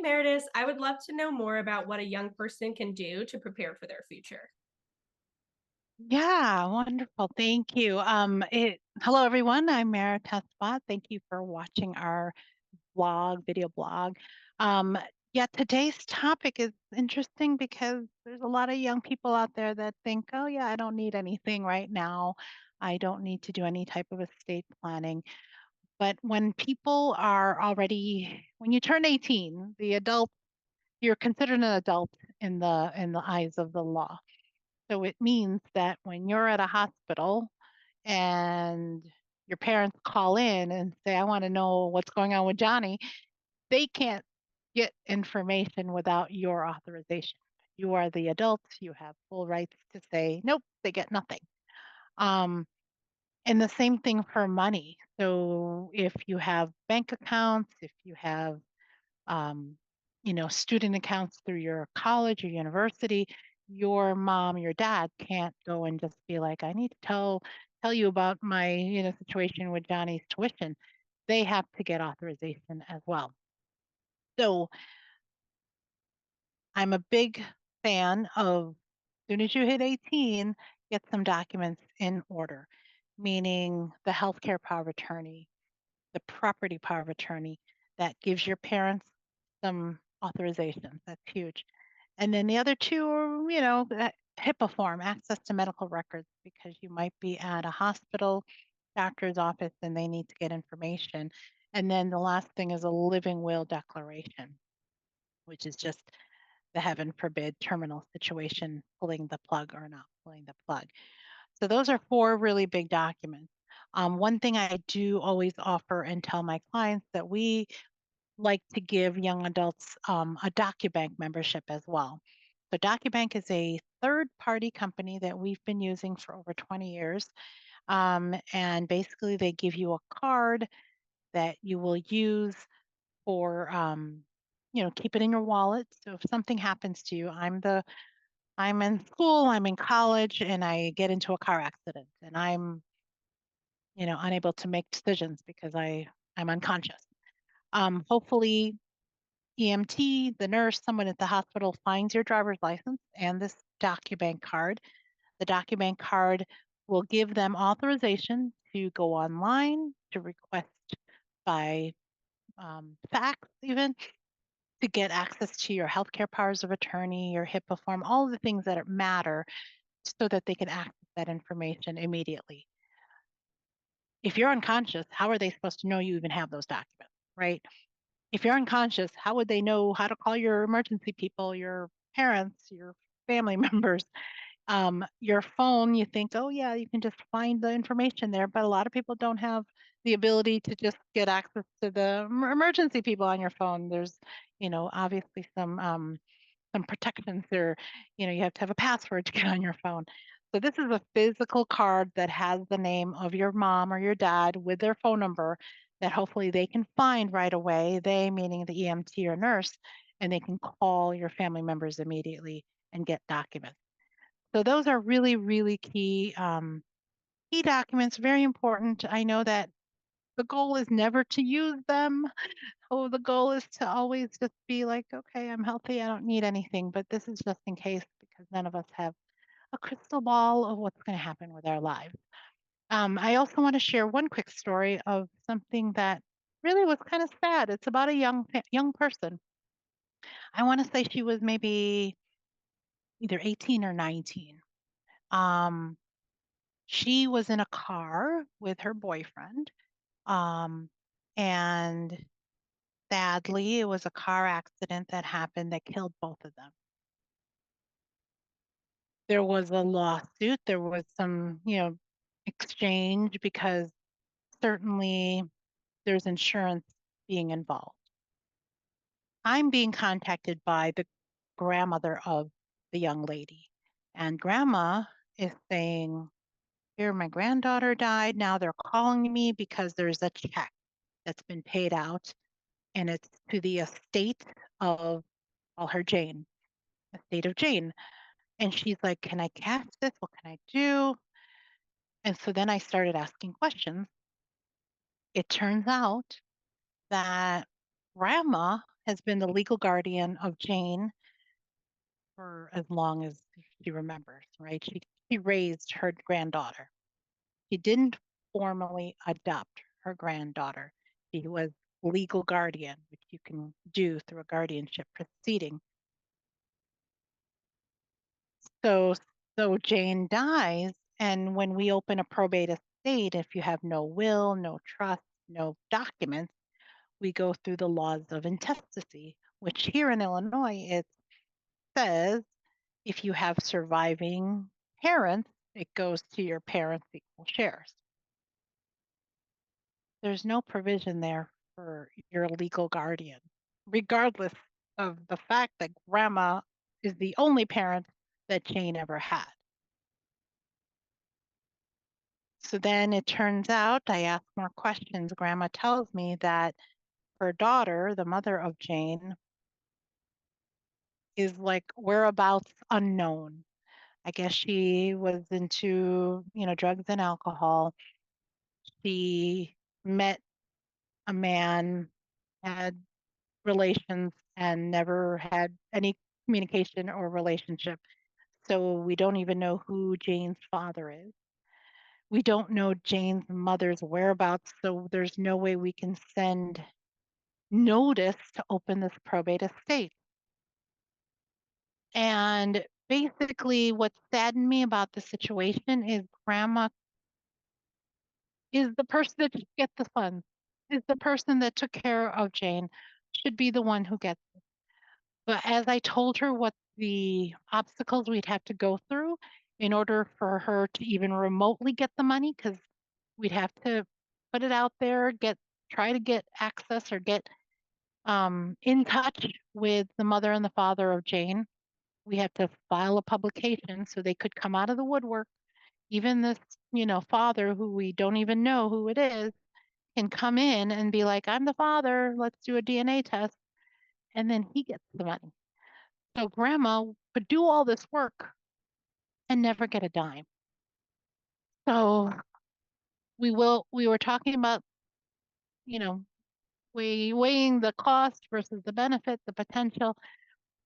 Meredith, I would love to know more about what a young person can do to prepare for their future. Yeah, wonderful. Thank you. Hello everyone. I'm Meredith Bott. Thank you for watching our video blog. Um, yeah, today's topic is interesting because there's a lot of young people out there that think, oh yeah, I don't need anything right now. I don't need to do any type of estate planning. But when people are already, when you turn 18, you're considered an adult in the eyes of the law. So it means that when you're at a hospital and your parents call in and say, I want to know what's going on with Johnny, they can't get information without your authorization. You are the adults, you have full rights to say, nope, they get nothing. Um, and the same thing for money. So if you have bank accounts, if you have um, student accounts through your college or university, your mom, your dad can't go and just be like, I need to tell you about my, situation with Johnny's tuition. They have to get authorization as well. So I'm a big fan of as soon as you hit 18, get some documents in order, meaning the healthcare power of attorney, the property power of attorney that gives your parents some authorization. That's huge. And then the other two are, that HIPAA form, access to medical records, because you might be at a hospital, doctor's office, and they need to get information. And then the last thing is a living will declaration, which is just the heaven forbid terminal situation, pulling the plug or not pulling the plug. So those are four really big documents. One thing I do always offer and tell my clients that we like to give young adults a DocuBank membership as well. So DocuBank is a third-party company that we've been using for over 20 years. And basically they give you a card that you will use for, keep it in your wallet. So if something happens to you, I'm in school, I'm in college, and I get into a car accident and I'm, unable to make decisions because I'm unconscious. Hopefully EMT, the nurse, someone at the hospital finds your driver's license and this DocuBank card. The DocuBank card will give them authorization to go online, to request by fax, even to get access to your healthcare powers of attorney, your HIPAA form, all of the things that matter so that they can access that information immediately. If you're unconscious, how are they supposed to know you even have those documents, right? If you're unconscious, how would they know how to call your emergency people, your parents, your family members? Your phone, you think, oh yeah, you can just find the information there, but a lot of people don't have the ability to just get access to the emergency people on your phone. There's, obviously some protections there. You have to have a password to get on your phone. So this is a physical card that has the name of your mom or your dad with their phone number that hopefully they can find right away, they meaning the EMT or nurse, and they can call your family members immediately and get documents. So those are really, really key documents, very important. I know that the goal is never to use them. Oh, the goal is to always just be like, okay, I'm healthy, I don't need anything, but this is just in case because none of us have a crystal ball of what's going to happen with our lives. I also want to share one quick story of something that really was kind of sad. It's about a young person. I want to say she was maybe either 18 or 19. Um, she was in a car with her boyfriend, um, and sadly, it was a car accident that happened that killed both of them. There was a lawsuit, there was some, exchange because certainly there's insurance being involved. I'm being contacted by the grandmother of the young lady, and grandma is saying, here, my granddaughter died. Now they're calling me because there's a check that's been paid out and it's to the estate of, call her Jane, estate of Jane. And she's like, can I cash this? What can I do? And so then I started asking questions. It turns out that grandma has been the legal guardian of Jane for as long as she remembers, right? She raised her granddaughter. She didn't formally adopt her granddaughter. She was legal guardian, which you can do through a guardianship proceeding. So, so Jane dies, and when we open a probate estate, if you have no will, no trust, no documents, we go through the laws of intestacy, which here in Illinois it says if you have surviving parents, it goes to your parents' equal shares. There's no provision there for your legal guardian, regardless of the fact that grandma is the only parent that Jane ever had. So then it turns out I ask more questions. Grandma tells me that her daughter, the mother of Jane, is like whereabouts unknown. I guess she was into, drugs and alcohol. She met a man, had relations, and never had any communication or relationship. So we don't even know who Jane's father is. We don't know Jane's mother's whereabouts, so there's no way we can send notice to open this probate estate. And basically, what saddened me about the situation is grandma is the person that should get the funds, is the person that took care of Jane, should be the one who gets it. But as I told her what the obstacles we'd have to go through in order for her to even remotely get the money, because we'd have to put it out there, try to get access or get in touch with the mother and the father of Jane. We have to file a publication so they could come out of the woodwork. Even this, father who we don't even know who it is can come in and be like, I'm the father, let's do a DNA test. And then he gets the money. So grandma would do all this work and never get a dime. So we were talking about, you know, weighing the cost versus the benefit, the potential.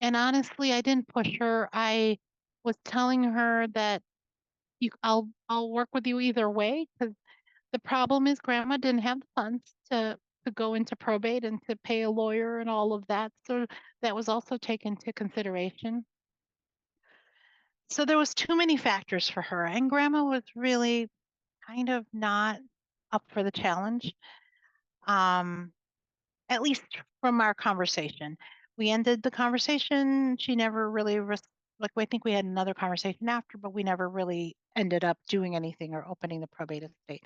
And honestly, I didn't push her. I was telling her that I'll work with you either way, because the problem is grandma didn't have the funds to go into probate and to pay a lawyer and all of that. So that was also taken into consideration. So there was too many factors for her, and grandma was really kind of not up for the challenge. Um, at least from our conversation. We ended the conversation. She never really like I think we had another conversation after, but we never really ended up doing anything or opening the probate estate.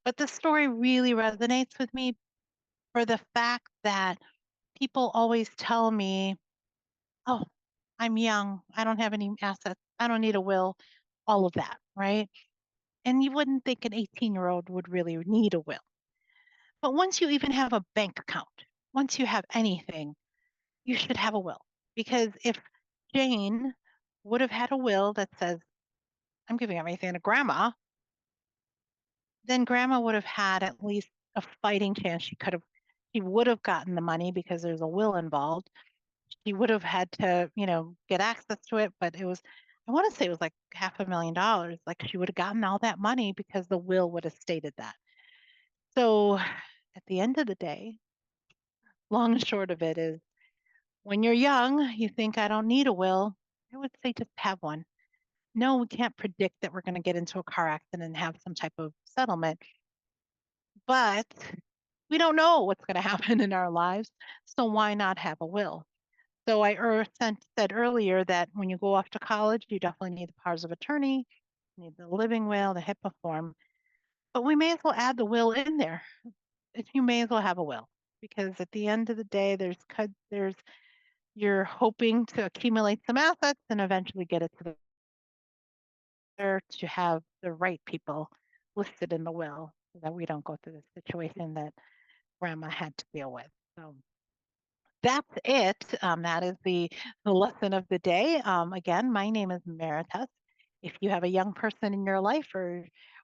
But the story really resonates with me for the fact that people always tell me, "Oh, I'm young. I don't have any assets. I don't need a will." All of that, right? And you wouldn't think an 18-year-old would really need a will. But once you even have a bank account, once you have anything, you should have a will. Because if Jane would have had a will that says, I'm giving everything to grandma, then grandma would have had at least a fighting chance. She would have gotten the money because there's a will involved. She would have had to, get access to it, but I want to say it was like $500,000. Like she would have gotten all that money because the will would have stated that. So at the end of the day, long and short of it is when you're young, you think I don't need a will. I would say just have one. No, we can't predict that we're going to get into a car accident and have some type of settlement, but we don't know what's going to happen in our lives. So why not have a will? So said earlier that when you go off to college, you definitely need the powers of attorney, you need the living will, the HIPAA form, but we may as well add the will in there. You may as well have a will because at the end of the day, there's you're hoping to accumulate some assets and eventually get it to there to have the right people listed in the will so that we don't go through the situation that grandma had to deal with. So that's it. That is the lesson of the day. Again, my name is Meritus. If you have a young person in your life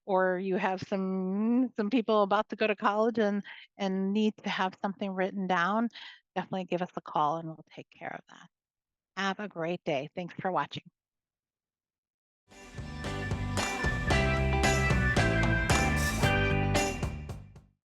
or you have some people about to go to college and need to have something written down, definitely give us a call and we'll take care of that. Have a great day. Thanks for watching.